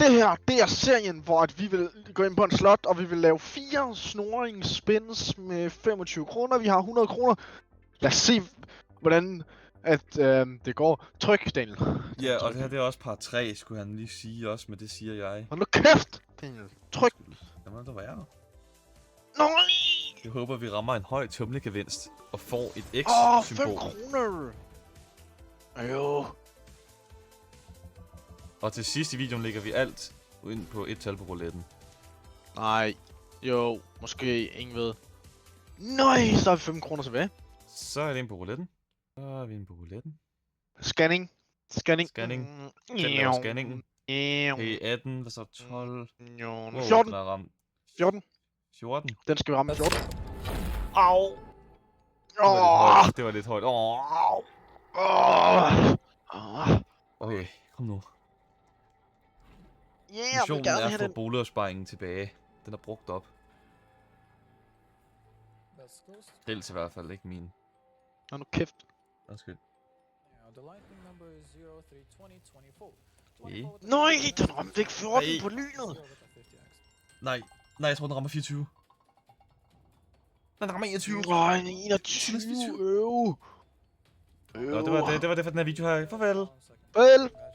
det her, det er serien, hvor at vi vil gå ind på en slot, og vi vil lave 4 snoring spins med 25 kroner. Vi har 100 kroner. Lad os se, hvordan at, det går. Tryk, Daniel. Ja, og det her det er også par 3, skulle han lige sige også, men det siger jeg. Hold nu kæft, Daniel. Tryk. Jamen, der var jeg. Nej! Jeg håber, vi rammer en høj tumlegevinst og får et 5 X-symbol. kroner. Jo. Og til sidst i videoen lægger vi alt ind på et tal på rouletten. Nej. Jo, måske ingen ved. Nej, så er vi 5 kroner tilbage. Så er det ind på rouletten. Så er vi inde på rouletten. Scanning. Scanning. Scanning. Den laver scanningen. Hey, 18, hvad så? 12. Wow, 14. den er ramt. 14. 14. Den skal vi ramme 14. Au. Det var lidt højt. Okay, kom nu. Yeah, Missionen er at få boligopsparingen tilbage. Den er brugt op. Dels i hvert fald, ikke min. Nå nu kæft. Undskyld. Nej, den ramte ikke 14 på lynet. Nej, jeg tror den rammer 24. Den rammer 21. Nej, 21. Nå, det var det for den her video her. Farvel. Vel.